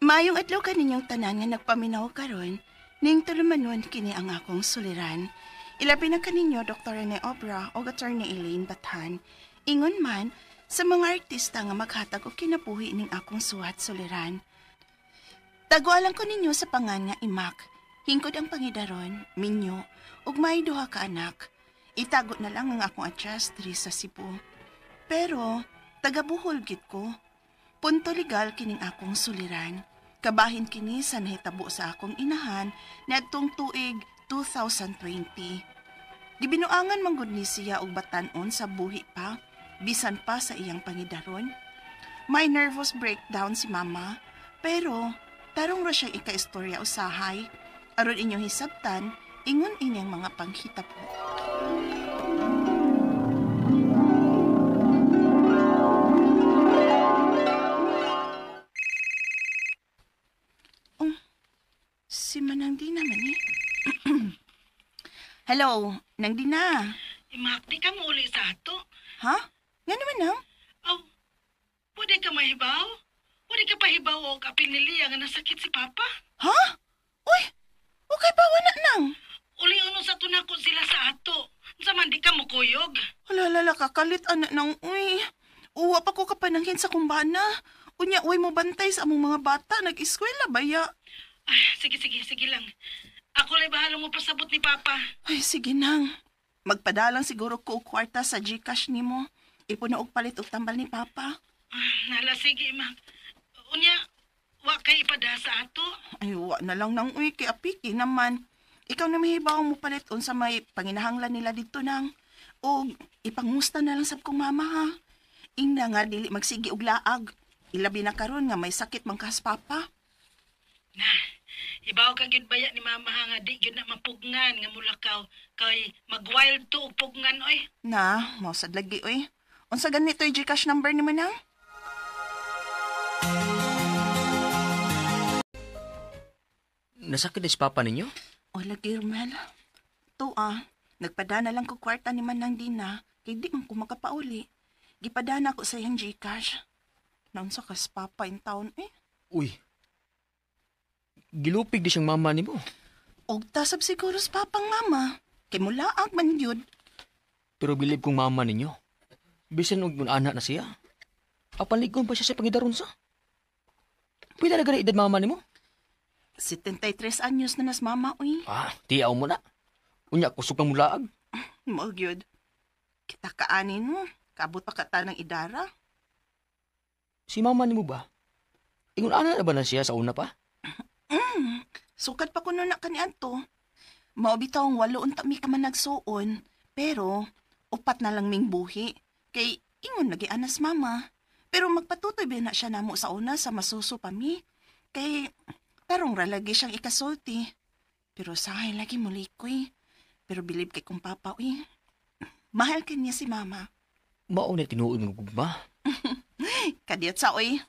Maayong adlaw kaninyong tanan nga nagpaminaw karon, ning tulumanon kini ang akong suliran. Ilabi na kaninyo Dr. Rene Obra o Attorney Elaine Bathan. Ingon man sa mga artista nga maghatag og kinabuhi ning akong suhat suliran. Tagualan ko ninyo sa pangan nga Imak. Hingkod ang pangidaron, minyo, ug may duha ka anak. Itago na lang ang akong address diri sa Cebu. Pero taga-Bohol gid ko. Punto legal kining akong suliran. Kabahin kini sa nahitabo sa akong inahan niadtong tuig 2020. Gibinuangan manggod ni siya og batan-on sa buhi pa, bisan pa sa iyang pangidaron. May nervous breakdown si mama, pero tarong ra siyang ika-istorya usahay. Aron inyong hisabtan, ingon inyang mga panghitabo. Si Manang Dina man eh. Hello, Nang Dina. Imak, di ka mo uli sa ato. Ha? Nga naman nang? Oh, pwede ka mahibaw? Pwede ka pahibaw o kapinili nga nasakit si Papa? Ha? Uy, okay pa wala nang. Uli uno sa tunako sila sa ato. Saman di ka mo kuyog. Halalala, kakalit anak nang uy. Uwa pa ko kapananghin sa kumbana. Unya, uy mo bantay sa among mga bata. Nag-eskwela ba ya? Ay, sige lang. Ako lay bahala mo pasabot ni Papa. Ay, sige nang. Magpadalang siguro ko og kwarta sa GCash nimo. Ipuno og palit og tambal ni Papa. Nala, sige, Imak. Unya, wa kay ipada sa ato. Ay, wa na lang nang uy. Kay apiki naman. Ikaw na mahibaw mo palit unsa may panginahanglan nila dito nang. O ipangusta na lang sab kong mama ha. Ingna nga dili magsigi og laag. Ilabi na karon nga may sakit man kas Papa. Na, ibaw ka gyud baya ni Mama nga di gyud na mapugnan nga mulakaw kay mag-wild to og pugnan oy. Na, mao sad lagi oy. Unsa ganito yung GCash number ni Manang? Nasakit na si Papa ninyo? O lagi, Romel. To nagpadana lang ko kwarta ni Manang Dina kay di man ko makapauli. Gipadana ko sa iyang GCash. Naunsa kas Papa in town eh. Uy, gilupig di siyang mama ni mo. Og tasab siguro sa Papang mama. Kay mulaag man yun. Pero bilib kong mama ninyo. Bisan og mun anak na siya. Apaligon pa siya sa pangidaron sa. Pwede na gana edad mama ni mo? 73 anyos na nas mama, uy. Tiyaw mo na. Unya, kusog ng mulaag. Mao gyud. Kita kaanin mo. Kabot pa kata ng idara. Si mama ni mo ba? Ingon ana na ba na siya sa una pa? Sukat pa kuno na kaniadto. Mao bitaw ang 8 unta mi ka man nagsuon, pero 4 na lang ming buhi. Kay ingon lagi anas mama. Pero magpatutoy ba na siya namo sa una sa masuso pa mi. Kay tarong ra lagi siyang ikasulti. Pero sahay lagi mulikoy. Pero bilib kay kong papa uy. Mahal kanya si mama. Mao na tinuod mo gugma. Kadiyot sa uy.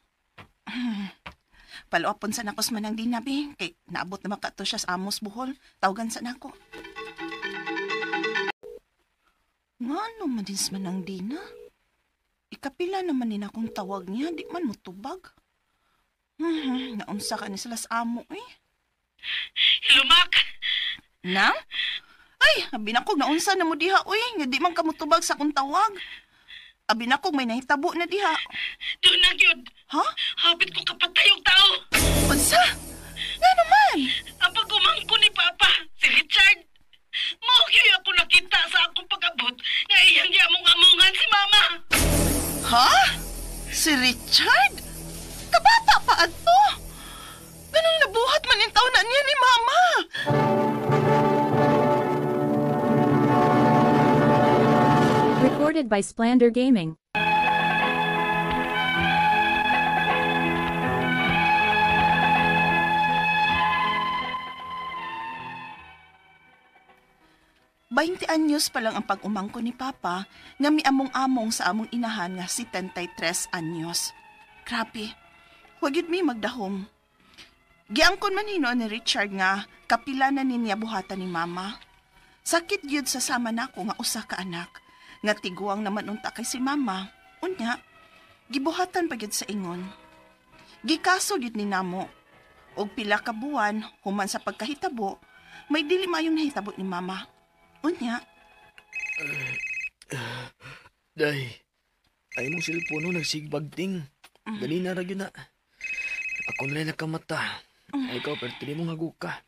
Paluapon sa nakos Manang Dina, be. Kay naabot na makato siya sa Amos Bohol. Tawagan sa nako. Nga naman din sa Manang Dina? Ikapila naman din akong tawag niya. Di man mo tubag. Naunsa ka ni sila sa amo, eh. Lumak! Nang? Ay, binakog naunsa na mo diha, uy. Nga di man ka mo tubag sa akong tawag. Abinakog may nahitabo na diha. Doon na gyud. Ha? Hapit ko kapatay yung tao. Unsa? Nga naman? Ang pagumangko ni Papa, si Richard. Maugyay ako nakita sa akong pag-abot nga iyang among-amungan si Mama. Ha? Si Richard? Kabata pa ato? Ganang nabuhat man yung taon na niya ni Mama. Recorded by Splander Gaming. Bainti anyos pa lang ang pag-umangko ni Papa nga miamong-among sa among inahan nga si 73 anyos. Grabe, wag yun mi magdahom. Giangkon man hino ni Richard nga kapila na niya buhatan ni Mama. Sakit yun sa sama nako nga usa ka anak. Nga tiguang naman unta kay si Mama. Unya, gibuhatan pa gyud sa ingon. Gikaso gyud ni namo Og pila ka buwan human sa pagkahitabo, may dili mayong nahitabo ni mama. Unya, Day, ay mong cellphone nagsigbagting. Ganina ra gyud na. Ako na rin nakamata. Ay ikaw, pero tili mong haguka.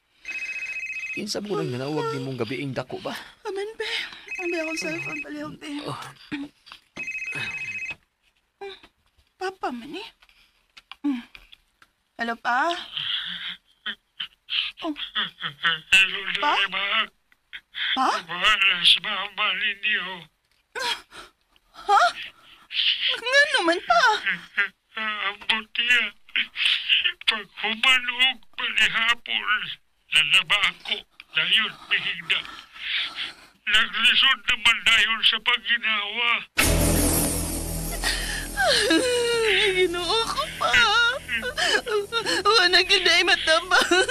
Kinsa mo nang nanawag ni mong gabiing dako ba? amen be. Ang be akong cellphone palihog be. Papa man eh. Hello pa? Oh, Hello, Pa? Ma. pa? Wala si mama ninyo. Ha? Nga naman pa. Ambot niya. Pag humanog palihapon, lalaba ako. Dayon, bihigda. Naglisod naman dayon sa paginawa. Ginoo ko pa. Wala giday matabang.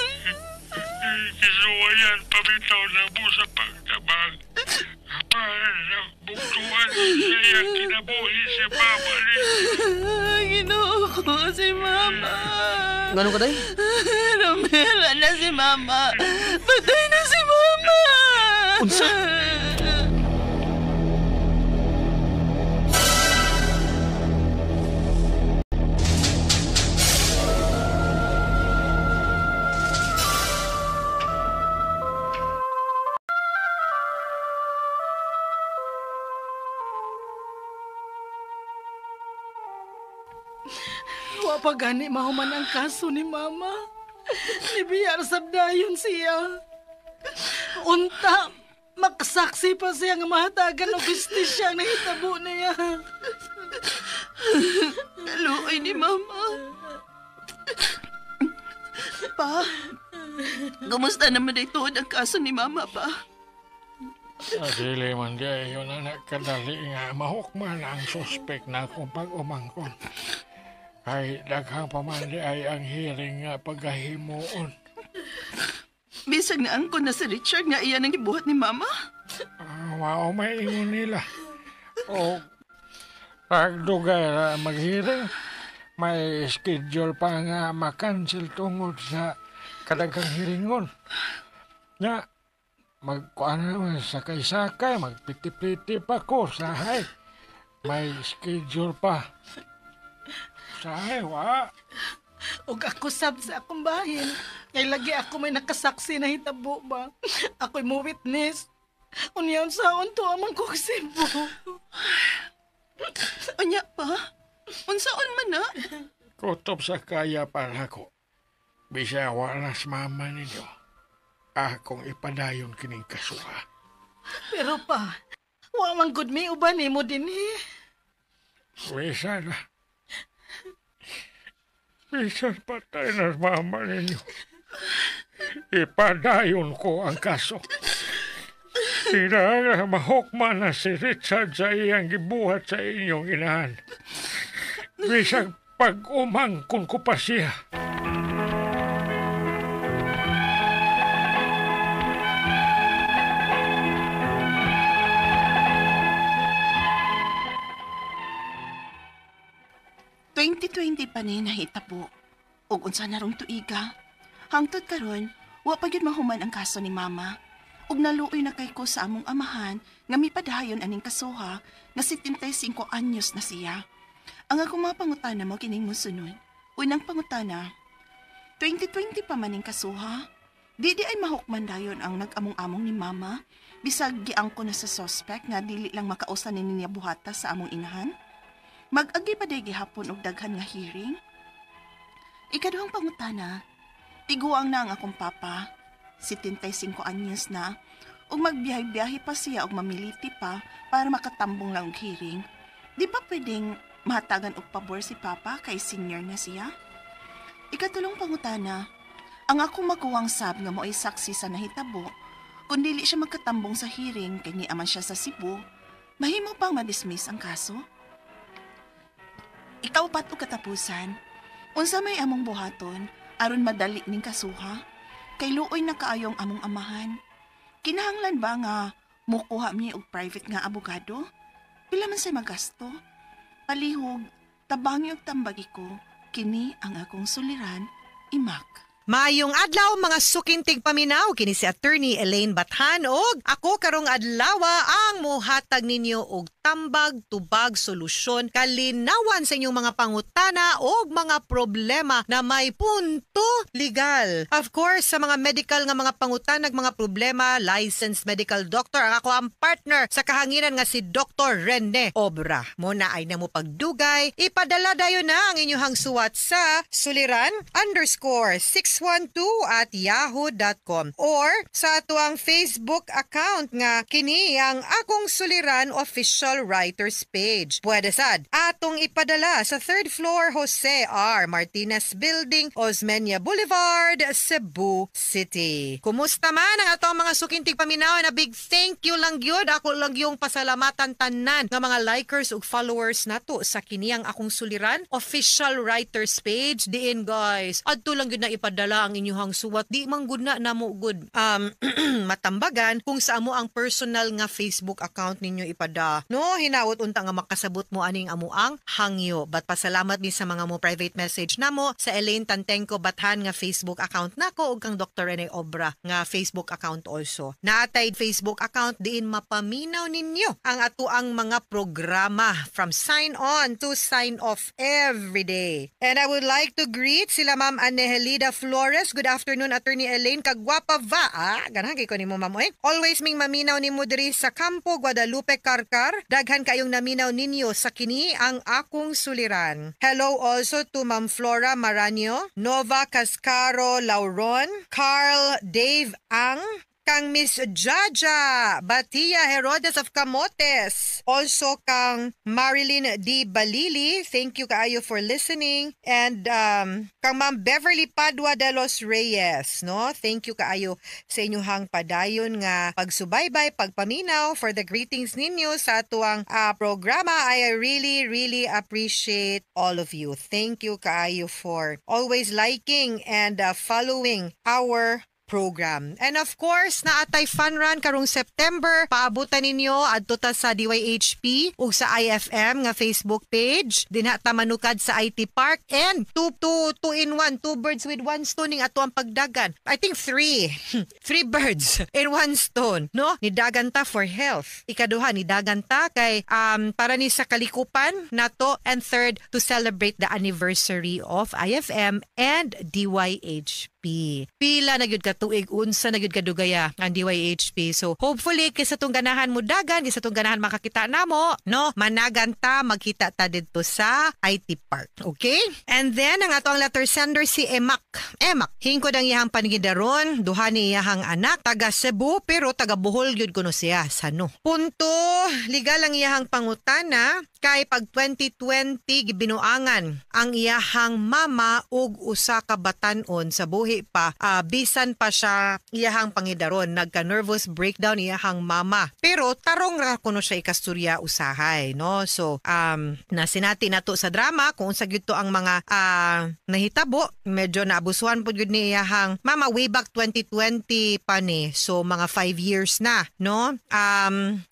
Kisuwayan, pabitaw na mo sa pagtabang. Para na buktuan siya kinabuhi si mama ninyo. Ginoo ko si mama. Ngano ka, Day? Romel, na si mama. Patay na si mama. Unsa? Wa pa gani mahuman ang kaso ni mama. Nibiyar sabdayon siya. Unta, makasaksi pa siya nga mahatagan o justisya na hitabo niya. Kaluoy ni mama. Pa, kumusta naman ito ang kaso ni mama pa? Dili man di yun na nakadali nga mahukman ang suspek na akong pag-umangkon. Ay daghang pamandi ay ang hearing nga pagkahimuon. Bisag na angkon na si Richard nga iyan ang gibuhat ni mama. Mao may ingon nila. O pagdugay ra mag-hearing, may schedule pa nga makancel tungod sa kadaghang hearingon. Nga, magkuan naman sakay-sakay, magpiti-piti pa ko sahay. May schedule pa. Sahay, wa. Ug ako sab sa akong bahin. Kay lagi ako may nakasaksi na hitabo ba. Ako'y mo witness. Unyaon sa unto amang kuksibo. Anya pa? Unsaon man na? Kutob sa kaya para ko. Bisaya wala sa mama ninyo. Akong ipadayon kining kasuha. Pero pa, wa man gud may uban mo din eh. Bisa na. Bisa patay na sa mama ninyo. Ipadayon ko ang kaso. Kailangan mahukman na si Richard sa iyang gibuhat sa inyong inahan. Bisag pag-umangkon ko pa siya. Pa ni nahitabo. Ug unsa na rong tuiga. Hangtod karon, wa pa gyud mahuman ang kaso ni mama. Ug naluoy na kay ko sa among amahan nga mipadayon aning kasuha nga 75 anyos na siya. Ang akong mga pangutana mo kining mosunod. Unang pangutana, 2020 pa maning kasuha. Di ay mahukman dayon ang nag-among-among ni mama bisag giangko na sa suspect nga dili lang makausan ni niya buhata sa among inahan. Mag-agi pa day gihapon og daghan nga hearing. Ikaduhang pangutana, tiguang na ang akong papa, 75 anyos na, ug magbiyahe-biyahe pa siya og mamiliti pa para makatambong lang og hearing. Di ba pwedeng mahatagan og pabor si papa kay senior na siya? Ikatulong pangutana, ang akong makuwang sab nga mo'y saksi sa nahitabo, kung dili siya magkatambong sa hearing kay niaman siya sa Cebu, mahimo pang madismiss ang kaso? Ikaw pat o katapusan, unsa may among buhaton, aron madali ning kasuha, kay luoy na kaayong among amahan. Kinahanglan ba nga mukuha mi og private nga abogado? Pila man say magasto? Palihog, tabangi og tambagi ko, kini ang akong suliran, Imak. Maayong adlaw mga sukintig paminaw kini si Attorney Elaine Bathan og ako karong adlawa ang mohatag ninyo og tambag tubag solusyon kalinawan sa inyong mga pangutana og mga problema na may punto legal. Of course, sa mga medical nga mga pangutana ug mga problema, licensed medical doctor ang ako ang partner sa kahanginan nga si Dr. Rene Obra. Muna ay namo pagdugay, ipadala dayon na ang inyong suwat sa suliran_612@yahoo.com or sa atuang Facebook account nga kini ang Akong Suliran Official Writers page. Pwede sad atong ipadala sa 3rd floor Jose R. Martinez Building, Osmeña Boulevard, Cebu City. Kumusta man ang atong mga sukintig paminaw na big thank you lang gyud. Ako lang yung pasalamatan tanan nga mga likers ug followers nato sa kini ang Akong Suliran Official Writers page. Diin guys, adto lang gyud na ipadala ang inyong suwat. Di man gud na namo gud matambagan kung sa amo ang personal nga Facebook account ninyo ipada. No, hinaot unta nga makasabot mo aning amo ang hangyo. But pasalamat ni sa mga mo private message namo sa Elaine Tantengco Bathan nga Facebook account nako ug kang Dr. Rene Obra nga Facebook account also. Naatay Facebook account diin mapaminaw ninyo ang atuang mga programa from sign on to sign off every day. And I would like to greet sila Ma'am Anehelida Flores. Good afternoon, Attorney Elaine. Kagwapa va. Ganahan kay ko nimo ma'am. Always ming maminaw nimo diri sa Campo Guadalupe, Carcar. Daghan kayong naminaw ninyo sa kini ang Akong Suliran. Hello also to Ma'am Flora Maranyo, Nova Cascaro Lauron, Carl Dave Ang, kang Miss Jaja Batia Herodes of Camotes. Also kang Marilyn D. Balili. Thank you kaayo for listening. And kang Ma'am Beverly Padua de los Reyes. No? Thank you kaayo sa inyong padayon nga pagsubaybay, pagpaminaw for the greetings ninyo sa atuang programa. I really appreciate all of you. Thank you kaayo for always liking and following our program. And of course, naatay fun run karong September. Paabutan ninyo adto ta sa DYHP ug sa IFM nga Facebook page. Dinha ta manukad sa IT Park and two in one, two birds with one stone ning ato ang pagdagan. I think three birds in one stone, no? Nidagan ta for health. Ikaduha nidagan ta kay para ni sa kalikupan nato, and third to celebrate the anniversary of IFM and DYHP. Pila na gyud ka tuig, unsa na gyud kadugaya ang DYHP. So hopefully kisa tong ganahan mo dagan, kisa tong ganahan makakita namo, no? Managan ta, magkita ta didto sa IT Park. Okay? And then ang ato ang letter sender si Emak. Hingkod ang iyang panigidaron, duha ni iyang anak, taga Cebu pero taga Bohol gyud kuno siya. Sano? Punto, legal ang iyang pangutana kay pag 2020 gibinuangan ang iyahang mama ug usa ka batan-on sa buhi pa, bisan pa siya iyahang pangidaron, nagka nervous breakdown iyahang mama, pero tarong ra kuno siya ikasturya usahay, no? So nasinati nato sa drama kung unsa gyud to ang mga nahitabo. Medyo naabusuhan pud gyud ni iyahang mama way back 2020 pa ni, so mga 5 years na, no?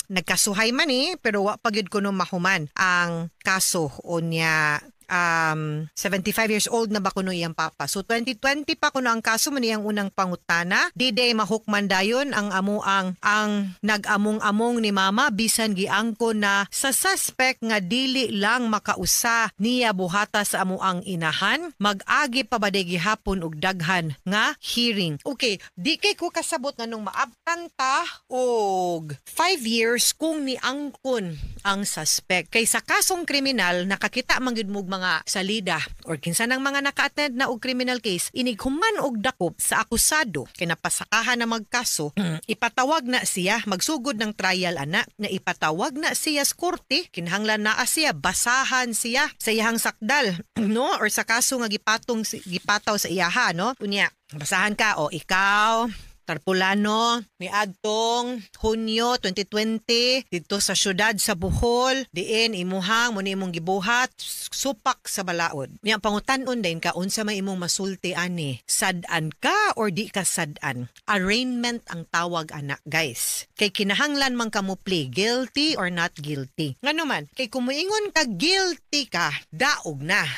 Nagkasuhay man pero wa pa gyud kuno mahuman ang kaso unya. 75 years old na ba kuno iyang papa. So 2020 pa kuno ang kaso man iyang unang pangutana. Di mahukman dayon ang amuang ang nag-among-among ni mama bisan giangko na sa suspect nga dili lang makausa niya buhata sa amuang inahan. Mag-agi pa ba gihapon og daghan nga hearing. Okay, di kay ko kasabot nganong maabtan ta og 5 years kung niangkon ang suspect. Kay sa kasong kriminal nakakita man gyud mo mga salida or kinsa nang mga naka-attend na og criminal case, inighuman og dakop sa akusado kay napasakahan na magkaso, ipatawag na siya magsugod ng trial ana, na ipatawag na siya sa korte, kinahanglan na siya basahan siya sa iyang sakdal, no, or sa kaso nga gipataw sa iyaha, no, unya basahan ka o ikaw Tarpulano, miadtong Hunyo 2020 dito sa syudad sa Bohol, diin imuhang muna imong gibuhat supak sa balaod. Nya pangutan-on din ka unsa may imong masulti ani, sad-an ka or di ka sad-an. Arraignment ang tawag anak guys. Kay kinahanglan man ka mo play guilty or not guilty. Ngano man, kay kumuingon ka guilty ka, daog na.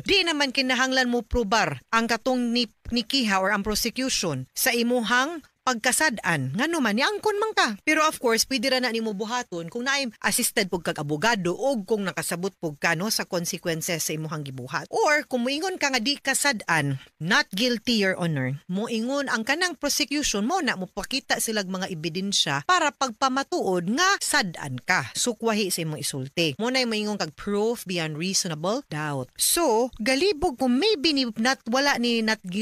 Di naman kinahanglan mo probar ang katong ni Kiha or ang prosecution sa imuhang pagkasad-an nga naman niangkon man ka. Pero of course pwede ra na nimo buhaton kung naay assisted pug kag abogado o kung nakasabot pug ka no sa consequences sa imuhang gibuhat. Or kung moingon ka nga di kasad-an, not guilty your honor, moingon ang kanang prosecution mo na mopakita silag mga ebidensya para pagpamatuod nga sad-an ka. Sukwahi sa imong isulti. Mo na moingon kag proof beyond reasonable doubt. So galibog kung maybe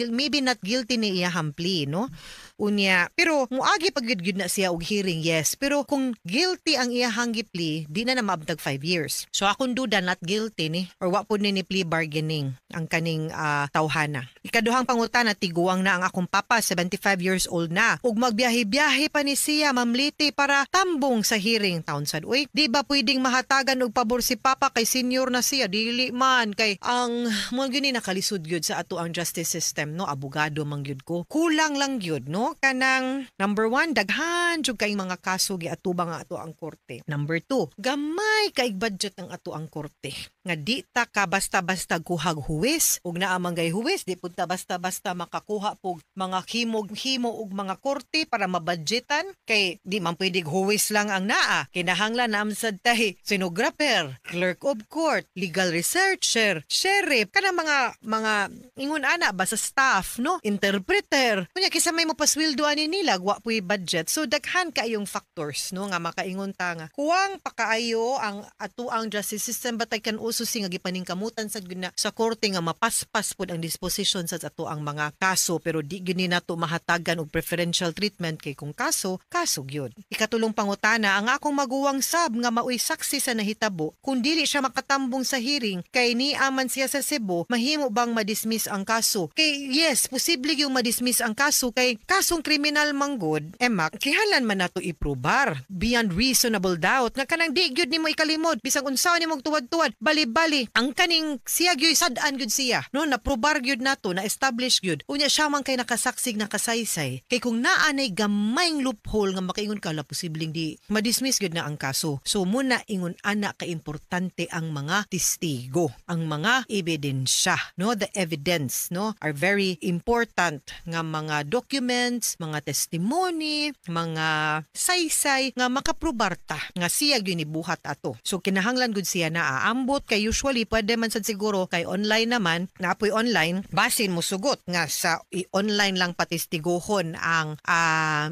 maybe not guilty ni iya hampli no. Unya, pero muagi pagyud na siya og hearing, yes. Pero kung guilty ang iyahang gipli, di na maabdag 5 years. So akong duda not guilty ni or wa pud ni plea bargaining ang kaning tawhana. Ikaduhang pangutana, tiguang na ang akong papa, 75 years old na. Ug magbiyahe-biyahe pa ni siya mamliti para tambong sa hearing taon sad. Uy, di ba pwedeng mahatagan og pabor si papa kay senior na siya? Dili man kay ang mo gyud ni nakalisud gyud sa ato ang justice system no, abogado man gyud ko. Kulang lang gyud no kanang number 1 daghan jud kay mga kaso giatubang nga ato ang korte. Number 2 gamay kay budget ng ato ang korte nga di ta ka basta-basta kuhag huwis ug naa man gay huwis di pud ta basta-basta makakuha pog mga himo ug mga korte para mabudgetan kay di man pwedeng huwis lang ang naa. Kinahanglan na amsad tay stenographer, clerk of court, legal researcher, sheriff kana mga ingon ana ba sa staff no, interpreter. Kunya kisa may mapasweldoan ni nila wa puy budget. So daghan kaayong factors no nga makaingon ta nga kuwang pakaayo ang ato ang justice system but I can also see nga gipaningkamutan sad gyud na sa korte nga mapaspas pud ang disposition sa ato ang mga kaso pero di gyud ni nato mahatagan og preferential treatment kay kung kaso gyud. Ikatulong pangutana, ang akong maguwang sab nga maoy saksi sa nahitabo kung dili siya makatambong sa hearing kay ni aman siya sa Cebu, mahimo bang madismiss ang kaso? Kay yes, posible yung madismiss ang kaso kay kasong kriminal manggod, emak, kihalan man nato iprobar beyond reasonable doubt nga kanang di gyud nimo ikalimod bisag unsaon nimo tuwad-tuwad bali-bali ang kaning siya gyud sad-an gyud siya no, naprobar gyud nato, na establish gyud unya siya man kay nakasaksig nakasaysay kay kung naa nay gamayng loophole nga makaingon ka la posibleng di madismiss gyud na ang kaso. So muna ingon ana ka importante ang mga testigo, ang mga ebidensya no, the evidence no are very important nga mga documents, mga testimony, mga saysay nga makaprobarta nga siya gyud ni buhat ato. So kinahanglan gud siya na aambot kay usually pwede man sad siguro kay online naman naapoy online basin mo sugot nga sa online lang patestigohon ang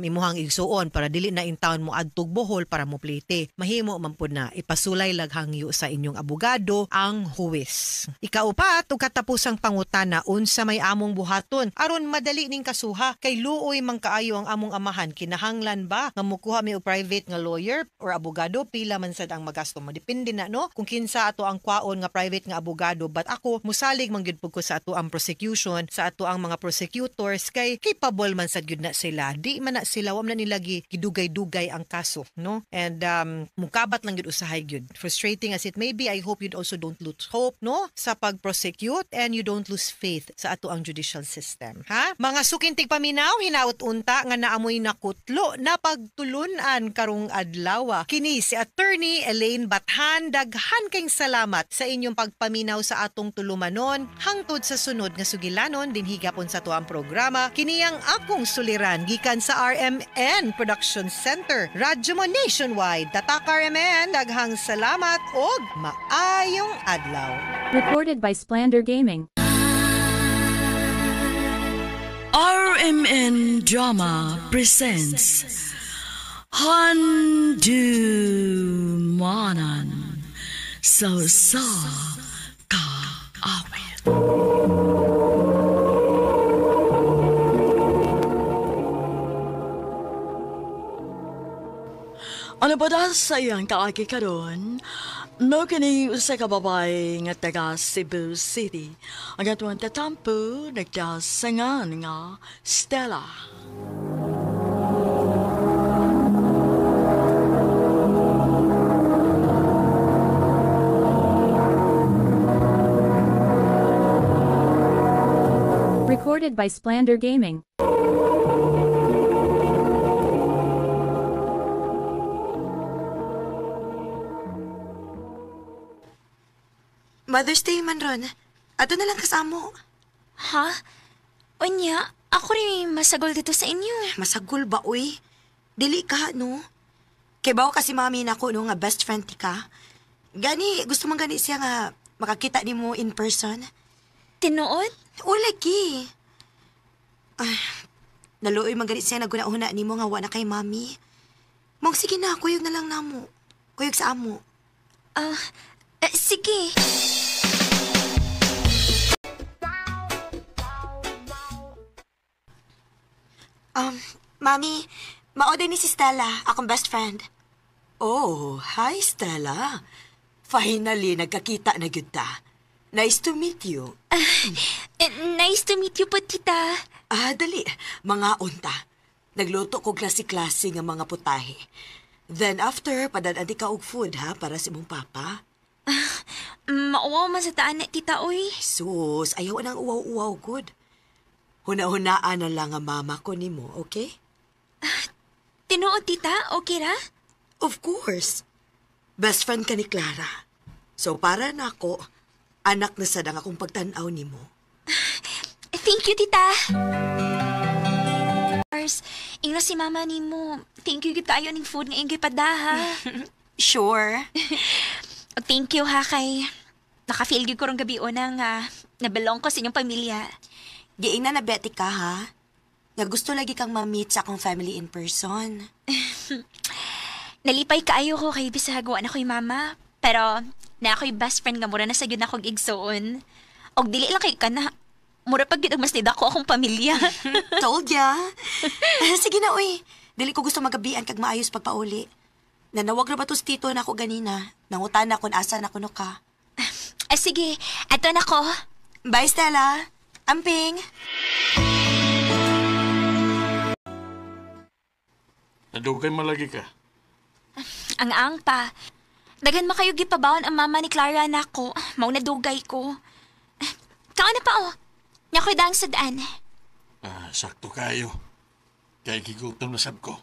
imuhang igsuon para dili na in town mo adtog Bohol para mo plete. Mahimo man pud na ipasulay laghangyo sa inyong abogado ang huwis. Ikaupat ug katapusang pangutana, unsa may among buhaton aron madali ning kasuha kay luoy man kaayo ang among amahan. Kinahanglan ba nga mokuha mi og private nga lawyer or abogado? Pila man sad ang magasto mo, depende na no kung kinsa ato ang kwaon nga private nga abogado. But ako musalig man gyud pud ko sa ato ang prosecution, sa ato ang mga prosecutors kay capable man sad gyud na sila. Di man na sila wa man nila gidugay-dugay ang kaso no, and mukabat lang gyud usahay gyud. Frustrating as it may be, I hope you also don't lose hope no sa pag-prosecute and you don't lose faith sa ato ang judicial system. Ha? Mga sukintig paminaw, hinaut unta nga naamoy nakutlo na pagtulunan karong adlaw. Kini si Attorney Elaine Bathan. Daghan kayong salamat sa inyong pagpaminaw sa atong tulumanon hangtod sa sunod nga sugilanon din higapon sa tuang programa. Kini ang akong suliran gikan sa RMN Production Center. Radyo mo nationwide. Tatak RMN, daghang salamat og maayong adlaw. Recorded by Splander Gaming. RMN Drama presents Handumanan Sa Kaawit. Ano ba da sa iyang kaagi karon? No kini sa kababay nga taga Cebu City. Ang atuang tatampo nagdasangan nga Stella. Recorded by Splander Gaming. Mother's Day man ron. Ato na lang kasamo. Ha? Unya, ako rin masagol dito sa inyo. Masagol ba, uy? Dili ka, no? Kay bawo kasi mami na ko, no, nga best friend ti ka. Gani, gusto mong gani siya nga makakita ni mo in person? Tinuod? O, lagi. Naluoy man gani siya naguna-una ni mo nga wala kay mami. Mong sige na, kuyog na lang namo. Kuyog sa amo. Sige. Mami, maoday ni si Stella, akong best friend. Oh, hi Stella. Finally, nagkakita na gyud ta. Nice to meet you. Nice to meet you po, tita. Dali. Mga unta. Nagluto ko klase-klase nga mga putahe. Then after, padadadi ka og food ha, para sa imong papa. Mauwaw man sa taan na, tita, uy. Sus, ayaw nang uwaw-uwaw good. Huna-hunaan na lang ang mama ko nimo, okay? Tinuod, tita? Okay ra? Of course. Best friend ka ni Clara. So para na ako, anak na sadang akong pagtanaw nimo. Thank you, tita. Ingna si mama ni mo. Thank you tayo ng food nga ingay padaha. Sure. Thank you ha kay naka-feel gyud ko rong gabi una nga nabelong ko sa inyong pamilya. Giing na nabeti ka ha? Nga gusto lagi kang ma-meet sa akong family in person. Nalipay kaayo ko kay bisag wa na ko'y mama. Pero na ako'y best friend nga mura na sa gyud akong igsoon. Og dili lang kay kana. Mura pag gyud mas nida ko akong pamilya. Told ya. Sige na, uy. Dili ko gusto magabian kag maayos pagpauli. Nanawag na ba tos tito na ako ganina? Nangutan na kung asa na kuno ka. Sige. Ato na ko. Bye, Stella. Amping. Nadugay malagi ka. Ang pa. Dagan makayo gipabawon ang mama ni Clara na ako. Mao nadugay ko. Kaon na pa oh. Nya ko'y daang sa daan. Sakto kayo. Kaya gigutom na sab ko.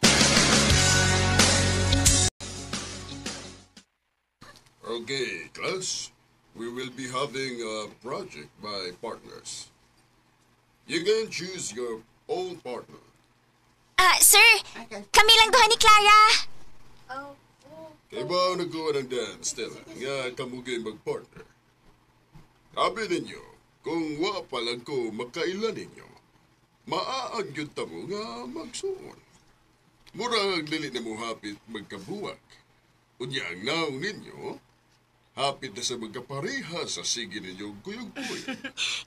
Okay, class. We will be having a project by partners. You can choose your own partner. Sir, kami lang duha ni Clara. Kaya ba nagawa ng dance, Stella? Nga kamugay mag-partner. Sabi ninyo, kung wa pa lang ko makailan ninyo, maaagyod ta mo nga magsuon. Murag dili na mo hapit magkabuwag. Unya ang naong ninyo, hapit na sa magkapareha sa sige ninyo kuyog-kuyog.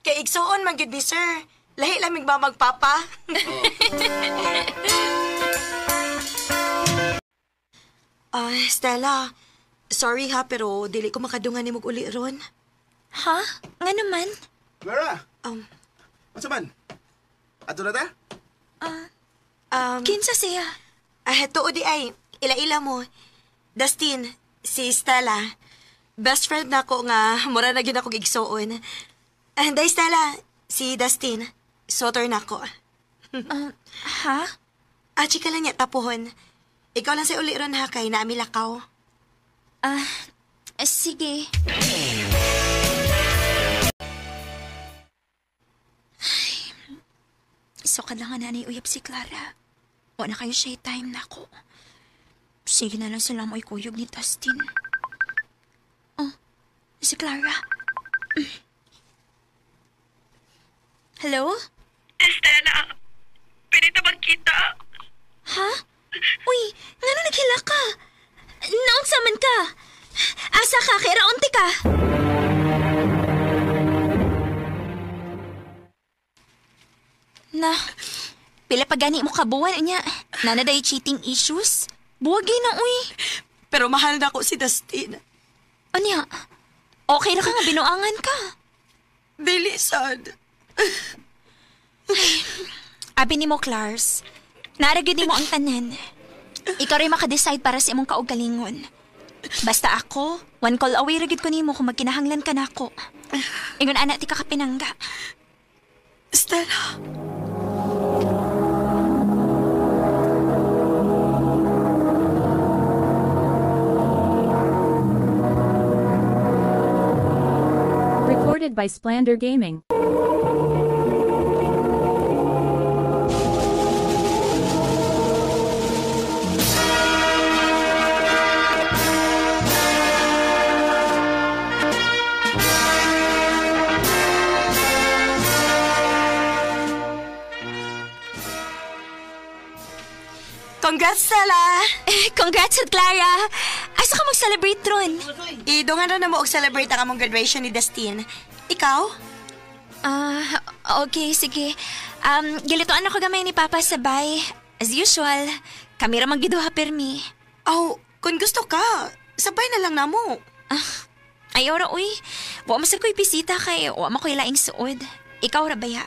Kay igsoon man gyud ni sir. Lahi lamig ba magpapa? Stella, sorry ha, pero dili ko makadungan ni mong uli ron. Ha? Nga naman? Clara! Masa man? Ato na ta? Kinsa siya? Tuo di ay, ila-ila mo. Dustin, si Stella. Best friend na ko nga, mura na yun ako gigsoon. Day Stella, si Dustin. Sotor na ko. Ha? Chika lang niya tapuhon. Ikaw lang sa uli ron ha, kay naami lakaw. Sige. So ka lang nga nanay uyab si Clara. Wala kayo siya time na ako. Sige na lang sila mo'y kuyog ni Dustin. Si Clara. Hello? Stella, pwede ta magkita? Ha? Uy, nga na naghila ka? Naunsa man ka? Asa ka? Kaya raunti ka? Na, pila pa gani mo kabuwan niya. Nanaday cheating issues? Buwagi na, uy. Pero mahal na ko si Dustin. Anya, okay na ka nga binuangan ka. Dili sad. Abi ni mo, Clars. Naragid ni mo ang tanan. Ikaw rin makadecide para sa imong kaugalingon. Basta ako, one call away ragid ko nimo kung magkinahanglan ka na ako. Ingon anak ti kakapinangga. Stella. Recorded by Splander Gaming. Congrats, Stella! Congrats, Clara! Asa ka mag-celebrate ron? Idungan na mo og-celebrate ang among graduation ni Dustin. Ikaw? Okay, sige. Gilitoan ako gamay ni Papa sabay. As usual, kami ramang giduha permi. Oh, kung gusto ka, sabay na lang namo. Ayaw ra, uy. Wa masag ko'y bisita kay wa mako'y laing suod. Ikaw ra baya?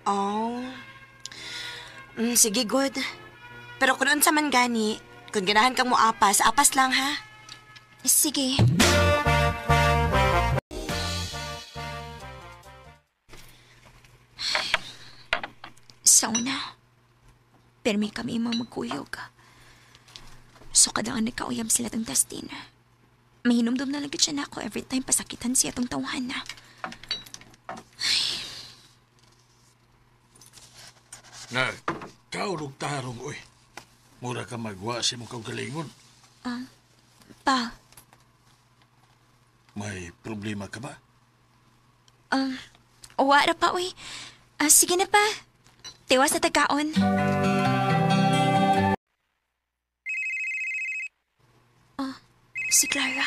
Oh. Sige, good. Pero kung unsa man gani, kung ganahan kang apas lang ha. Sige. Sauna. Permi kami magkuyog. So kadang nagkauyab sila tong Dustin. Mahinumdum na lang siya na ako every time pasakitan siya tong tawhan na. Na, kaulog tarong, oy. Mura ka magwa si mong kaugalingon. Pa, May problema ka ba? wala pa, uy. Sige na pa. Tiwas na tagkaon. Si Clara.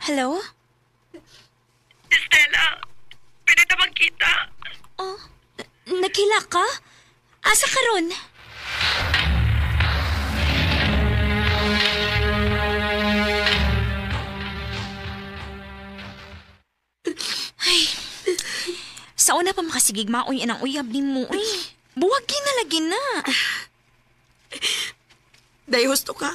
Hello? Stella, pwede na magkita. Nakila ka? Asa ka ron? Ay, sa una pa makasigig maoy ang uyab ni mo. Uy, buwagin na lagi na. Day husto ka.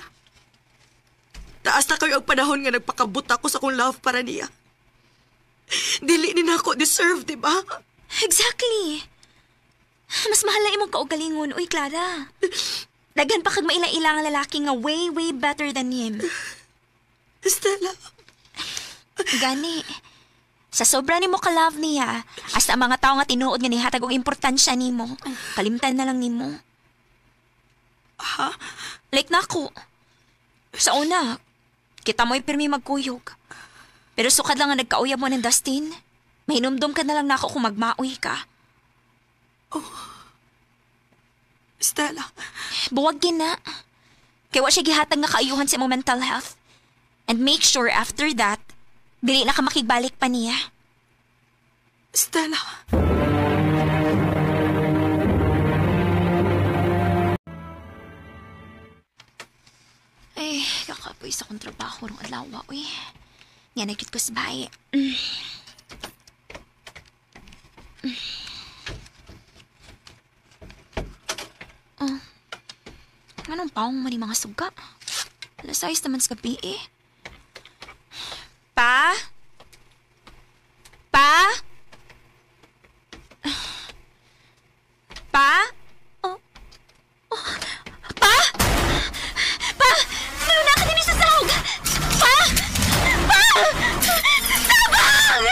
Taas na kayo ang panahon nga nagpakabut ako sa kong love para niya. Dili ni na ako deserve, di ba? Exactly. Mas mahal na imong kaugalingon, uy, Clara. Daghan pa kag maila-ila nga lalaki nga way, way better than him. Stella. Gani. Sa sobra nimo ka-love niya, hasta ang mga tao nga tinuod nga nihatag og importansya nimo, kalimtan na lang nimo. Ha? Like na ako. Sa una, kita mo'y pirmi magkuyog. Pero sukad lang nga nagkauyab mo ng Dustin. Mahinumdum ka na lang na ako kung magmaoy ka. Stella. Buwagin na. Kaya wa siya gihatag nga kaayuhan sa imong mental health. And make sure after that, dili na ka makigbalik pa niya. Stella. Ay, kakapoy sa kong trabaho rong adlaw, uy. Nga nagkit ko sa bahay. Anong paong man yung mga suga? Alas 6 naman sa gabi eh. Pa? Pa? Pa? Pa? Pa? Meron na ka din sa sahog! Pa? Pa? Tabang!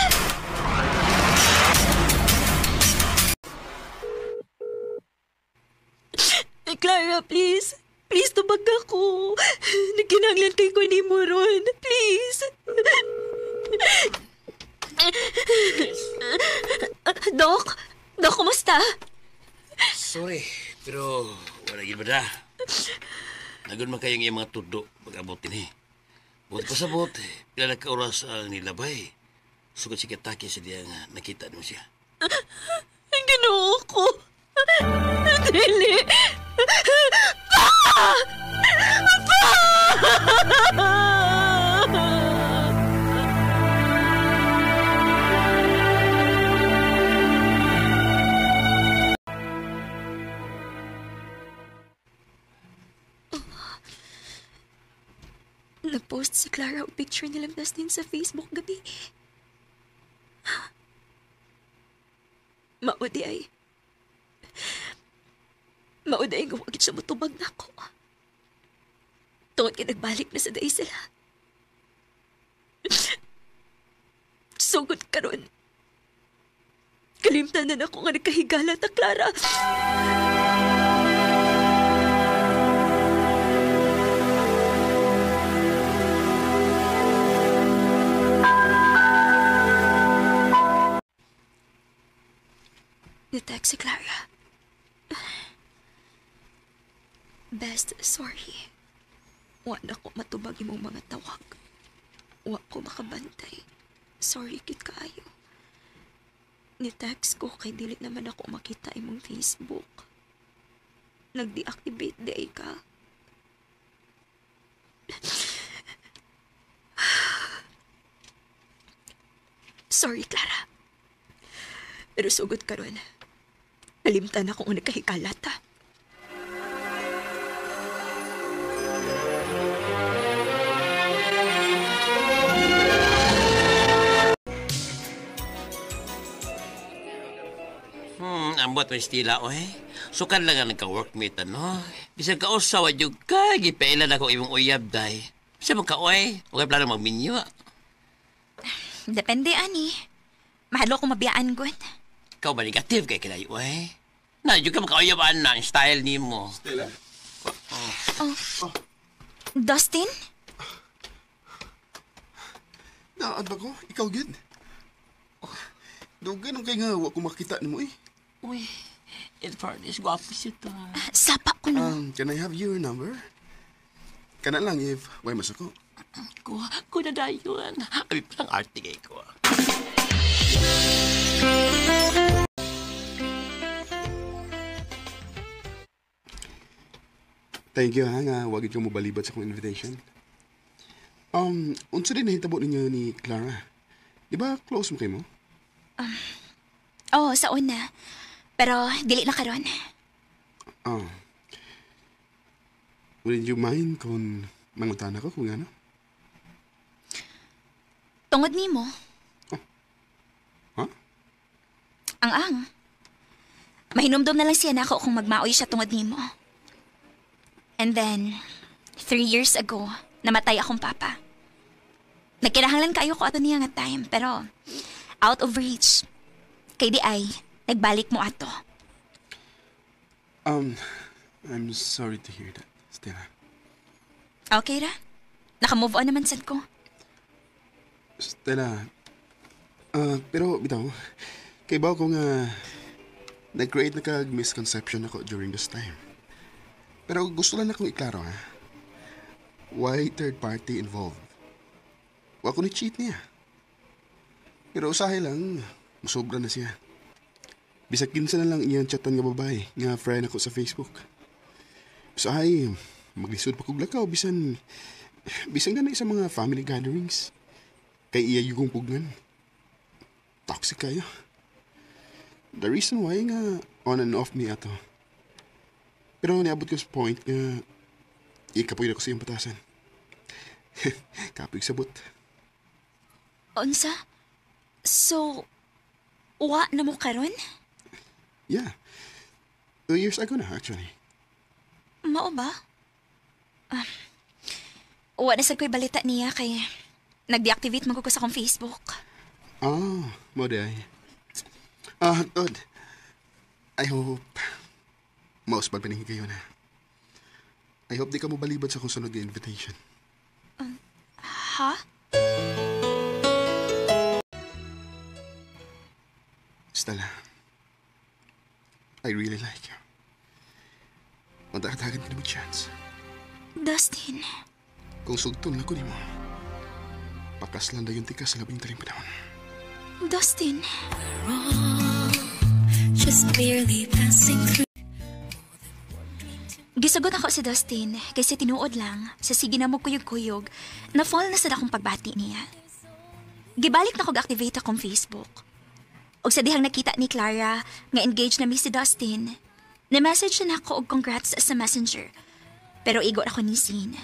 Clara, please. Please, tubag ako. Nagkinanglan kay ko ni Moron. Please. Dok? Dok, kumusta? Sorry, pero wala gid ba da? Nagun man kayong iyang mga tudo pag-abot din eh. Buot pa sa buot, pila na ka oras ang nilabay. Sugod si Kataki sa diya nga nakita mo siya. Ginoo ko. Dili. Pa! Pa! Nag-post si Clara ang picture nilang Dustin sa Facebook gabi. Maudi ay gawagit siya matubag na ako. Tungod ka nagbalik na sa day sila. Sugod ka ron. Kalimtan na ako nga nagkahigala ta, Clara. Natext si Clara. Best, Sorry. Wa na ko matubag imong mga tawag. Wa ko makabantay. Sorry kit kaayo. Ni-text ko kay dili naman ako makita imong Facebook. Nag-deactivate day ka. Sorry, Clara. Pero sugod ka ron. Nalimtan akong nagkahikalata. Ambot may stila, oy. Sukan lang ang nagka-workmate, ano? Bisag ka usawa yung ka, gipailan ako imong uyab, day. Bisa mo ka, oy. Okay, plano magminyo. Depende, ani. Mahalo ko mabiyaan, Gwen. Ikaw ba negative kay kinayo, oy? Nadyo ka makauyabaan na ang style ni mo. Stella? Oh. Dustin? Naad ba ko? Ikaw gid. Dugan ang kay nga wa ko makita nimo eh. Uy, in fairness, gwapo siya to. Sapa ko no. Can I have your number? Kana lang if way mas ako. Ko na dayon. Abi pa lang arte kay ko. Thank you ha nga wag ka mo balibat sa akong invitation. Unsa din nahitabo ninyo ni Clara? Di ba close mo kay mo? Oo, sa una. Pero dili na karon. Would you mind kung mangutan ako kung ano? Tungod nimo. Huh? Ang. Mahinumdum na lang siya na ako kung magmaoy siya tungod nimo. And then, 3 years ago, namatay akong papa. Nagkinahanglan kayo ko ato niya nga time, pero out of reach. Kay di ay, nagbalik mo ato. I'm sorry to hear that, Stella. Okay ra? Naka-move on naman sad ko. Stella, pero bitaw, kay ba ko nga nag-create na kag-misconception ako during this time. Pero gusto lang akong iklaro, ha? Why third party involved? Wa ko ni-cheat niya. Pero usahay lang, masobra na siya. Bisag kinsa na lang iyang chatan nga babae, nga friend ako sa Facebook. Usahay, maglisod pa kog lakaw, bisan ganay sa mga family gatherings. Kay iya yung pugnan. Toxic kayo. The reason why nga on and off me ato. Pero niabot ko sa point nga ikapoy na ko sa iyong patasan. Kapig sabot. Unsa? So, wa na mo karon? Yeah. 2 years ago na, actually. Mao ba? Wa na sad ko'y balita niya kay nag-deactivate mo ko sa akong Facebook. Mo day. Todd. I hope maus pagpanahin kayo na. I hope di ka mo balibad sa kung sunod na invitation. Ha? Stella, I really like you. Magdakatagan ka na mo chance. Dustin. Kung sugton lang ko ni mo, pakaslan na yung tika sa labing taling panahon. Dustin. Just barely passing through. Gisagot ako si Dustin kasi tinuod lang sa sige na mo kuyog-kuyog na fall na sa akong pagbati niya. Gibalik na kog activate akong Facebook. Og sa dihang nakita ni Clara nga engaged na mi si Dustin, na-message na ako og congrats sa messenger. Pero igo ako ni Sin.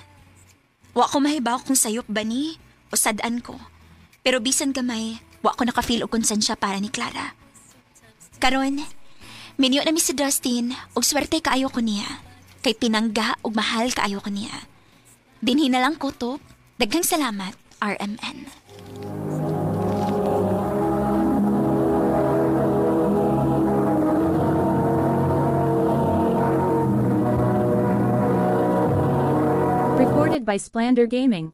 Wa ko mahibaw kung sayop ba ni o sadan ko. Pero bisan gamay, wa ko naka-feel og konsensya para ni Clara. Karon, minyo na mi si Dustin og swerte kaayo ko niya. Kay pinangga ug mahal kaayo ko niya. Dinhi na lang kutob, daghang salamat, RMN. Recorded by Splander Gaming.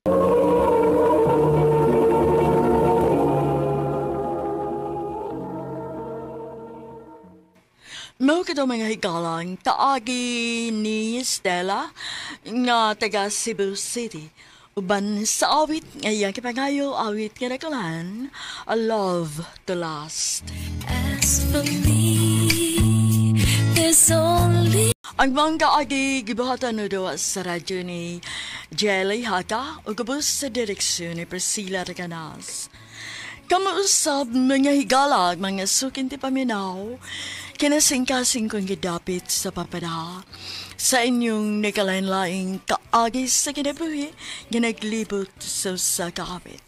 Mao kita mga higalang taagi ni Stella nga taga Cebu City. Uban sa awit ngayon kipangayo awit nga nakalan, A Love to Last. As for me, there's only Ang mga kaagi gibuhatan no daw sa radyo ni Jelly Haka o kabus sa direksyon ni Priscilla Reganas. Kamuusab mga higalag mga sukin ti paminaw, kinasing-kasing kong gidapit sa papada sa inyong nagkalain-laing kaagi sa kinabuhi ginaglibot sa kaawit.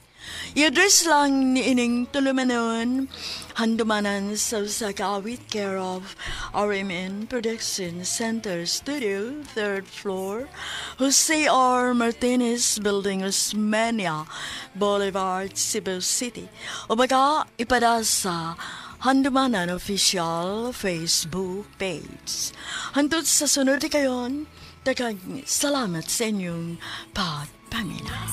I-address lang ni ining tulumanon handumanan sa kaawit care of RMN Production Center Studio, 3rd floor, Jose R. Martinez Building, Osmeña Boulevard, Cebu City. O baka ipada sa Handumanan Official Facebook page. Hantod sa sunod kayon, salamat sa inyong pagpamina.